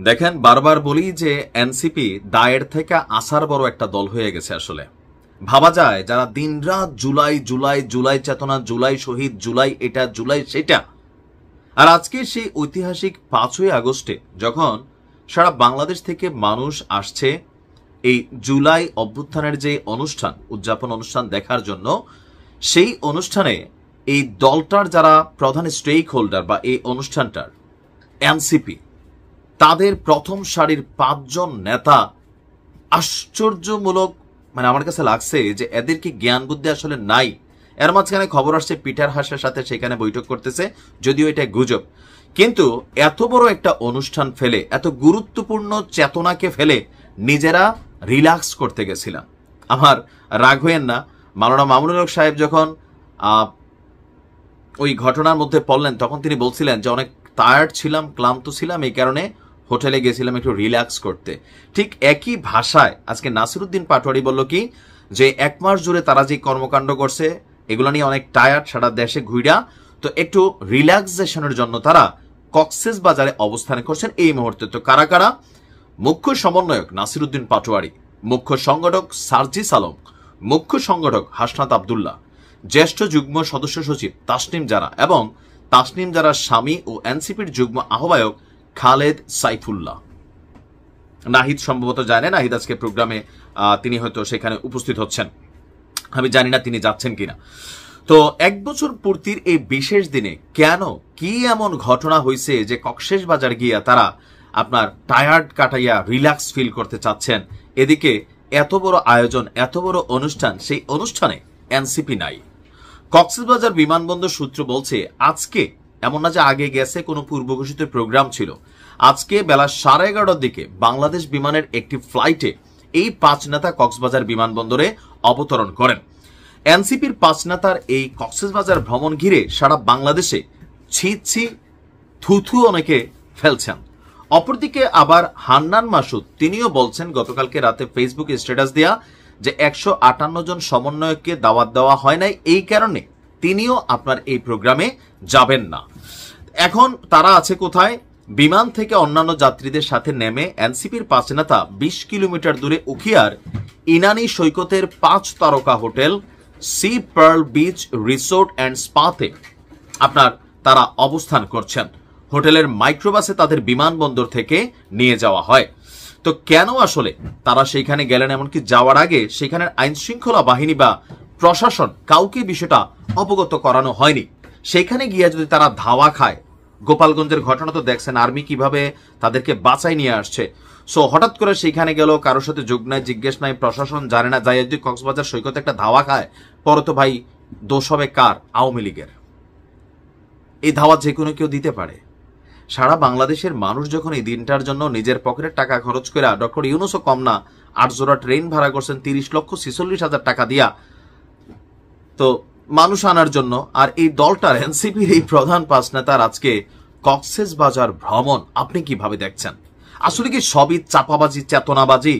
দেখেন, বারবার বলি যে এনসিপি দায়ের থেকে আসার বড় একটা দল হয়ে গেছে। আসলে ভাবা যায় যারা দিনরাত জুলাই জুলাই জুলাই চেতনা, জুলাই শহীদ, জুলাই এটা, জুলাই সেটা, আর আজকে সেই ঐতিহাসিক 5ই আগস্টে যখন সারা বাংলাদেশ থেকে মানুষ আসছে এই জুলাই অভ্যুত্থানের যে অনুষ্ঠান, উদযাপন অনুষ্ঠান দেখার জন্য, সেই অনুষ্ঠানে এই দলটার যারা প্রধান স্টেক হোল্ডার বা এই অনুষ্ঠানটার এনসিপি, তাদের প্রথম সারির 5 জন নেতা আশ্চর্যমূলক, মানে আমার কাছে লাগছে যে এদের কি জ্ঞান বুদ্ধি আসলে নাই। এর মাঝখানে খবর আসছে পিটার হাসের সাথে সেখানে বৈঠক করতেছে, যদিও এটা গুজব। কিন্তু এত বড় একটা অনুষ্ঠান ফেলে, এত গুরুত্বপূর্ণ চেতনাকে ফেলে নিজেরা রিল্যাক্স করতে গেছিলাম। আমার রাগ হইয়েন না, মাওলানা মামুনুল হক সাহেব যখন ওই ঘটনার মধ্যে পড়লেন তখন তিনি বলছিলেন যে অনেক টায়ার্ড ছিলাম, ক্লান্ত ছিলাম, এই কারণে হোটেলে গেছিলাম একটু রিল্যাক্স করতে। ঠিক একই ভাষায় আজকে নাসিরউদ্দিন পাটোয়ারি বলল কি যে 1 মাস জুড়ে তারা যে কর্মকাণ্ড করছে এগুলো নিয়ে অনেক টায়ার্ড, সারা দেশে ঘুরা, তো একটু রিল্যাক্সেশনের জন্য তারা কক্সবাজারে অবস্থান করছেন এই মুহূর্তে। তো কারা কারা? মুখ্য সমন্বয়ক নাসিরউদ্দিন পাটোয়ারি, মুখ্য সংগঠক সার্জিস আলম, মুখ্য সংগঠক হাসনাত আব্দুল্লাহ, জ্যেষ্ঠ যুগ্ম সদস্য সচিব তাসনিম জারা এবং তাসনিম জারার স্বামী ও এনসিপির যুগ্ম আহ্বায়ক খালেদ সাইফুল্লাহ। নাহিদ সম্ভবত যায় না, নাহিদ আজকে প্রোগ্রামে তিনি হয়তো সেখানে উপস্থিত হচ্ছেন, আমি জানি না তিনি যাচ্ছেন কিনা। তো 1 বছর পূর্তির এই বিশেষ দিনে কেন কি এমন ঘটনা হয়েছে যে কক্সবাজার গিয়া তারা আপনার টায়ার্ড কাটাইয়া রিল্যাক্স ফিল করতে চাচ্ছেন? এদিকে এত বড় আয়োজন, এত বড় অনুষ্ঠান, সেই অনুষ্ঠানে এনসিপি নাই। কক্সবাজার বিমানবন্দর সূত্র বলছে আজকে এমন না যে আগে গেছে কোনো পূর্বঘোষিত প্রোগ্রাম ছিল, আজকে বেলা 11:30টার দিকে বাংলাদেশ বিমানের একটি ফ্লাইটে এই 5 নেতা কক্সবাজার বিমানবন্দরে অবতরণ করেন। এনসিপির 5 নেতার এই কক্সবাজার ভ্রমণ ঘিরে সারা বাংলাদেশে ছি ছি থুথু অনেকে ফেলছেন। অপরদিকে আবার হান্নান মাসুদ তিনিও বলছেন গতকালকে রাতে ফেসবুকে স্ট্যাটাস দেয়া যে 158 জন সমন্বয়ককে দাওয়াত দেওয়া হয় নাই, এই কারণে তিনিও আপনার এই প্রোগ্রামে যাবেন না। এখন তারা আছে কোথায়? বিমান থেকে অন্যান্য যাত্রীদের সাথে নেমে এনসিপির 5 নেতা 20 কিলোমিটার দূরে উখিয়ার ইনানি সৈকতের 5 তারকা hotel sea pearl beach resort and স্পাতে আপনার তারা অবস্থান করছেন। হোটেলের মাইক্রোবাসে তাদের বিমানবন্দর থেকে নিয়ে যাওয়া হয়। তো কেন আসলে তারা সেইখানে গেলেন? এমনকি যাওয়ার আগে সেখানের আইন শৃঙ্খলা বাহিনী বা প্রশাসন কাউকে বিষয়টা অবগত করানো হয়নি। সেখানে গিয়ে যদি তারা ধাওয়া খায়, গোপালগঞ্জের ঘটনা তো দেখছেন, আর্মি কিভাবে তাদেরকে বাঁচাই নিয়ে আসছে। সো হঠাৎ করে সেখানে গেল, কারোর সাথে যোগ নাই, জিজ্ঞেস নাই, প্রশাসন জানে না, যাই যদি কক্সবাজার সৈকতে একটা ধাওয়া খায়, পরে তো ভাই দোষ হবে কার? আওয়ামী লীগের। এই ধাওয়া যে কোনো কেউ দিতে পারে। সারা বাংলাদেশের মানুষ যখন এই দিনটার জন্য নিজের পকেটের টাকা খরচ করে, ডক্টর ইউনূসও কম না, 8 জোড়া ট্রেন ভাড়া করছেন 30,46,000 টাকা দিয়া, তো মানুষ আনার জন্য। আর এই দলটার এনসিপির এই প্রধান 5 নেতার আজকে কক্সবাজার ভ্রমণ আপনি কিভাবে দেখছেন? আসলে কি সবই চাপাবাজি, চেতনাবাজি?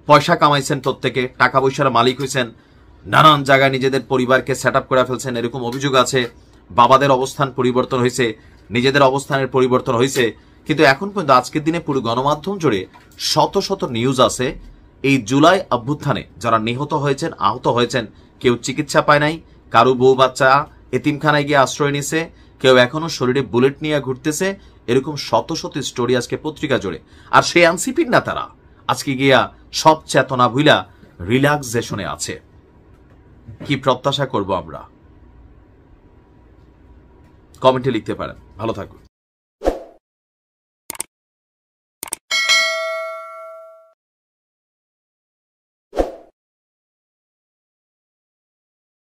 পয়সা কামাইছেন প্রত্যেকে, টাকা পয়সার মালিক হয়েছেন, নানান জায়গায় নিজেদের পরিবারকে সেট আপ করে ফেলছেন, এরকম অভিযোগ আছে। বাবাদের অবস্থান পরিবর্তন হয়েছে, নিজেদের অবস্থানের পরিবর্তন হয়েছে, কিন্তু এখন পর্যন্ত আজকের দিনে পুরো গণমাধ্যম জুড়ে শত শত নিউজ আছে এই জুলাই অভ্যুত্থানে যারা নিহত হয়েছেন, আহত হয়েছেন, কেউ চিকিৎসা পায় নাই, কারো বউ বাচ্চা এতিমখানায় গিয়ে আশ্রয় নিছে, কেউ এখনো শরীরে বুলেট নিয়ে ঘুরতেছে, এরকম শত শত স্টোরি আজকে পত্রিকা জুড়ে। আর সেই এনসিপির নেতারা আজকে গিয়া সব চেতনা ভুইলা রিল্যাক্সেশনে আছে। কি প্রত্যাশা করব আমরা? কমেন্টে লিখতে পারেন। ভালো থাকুন।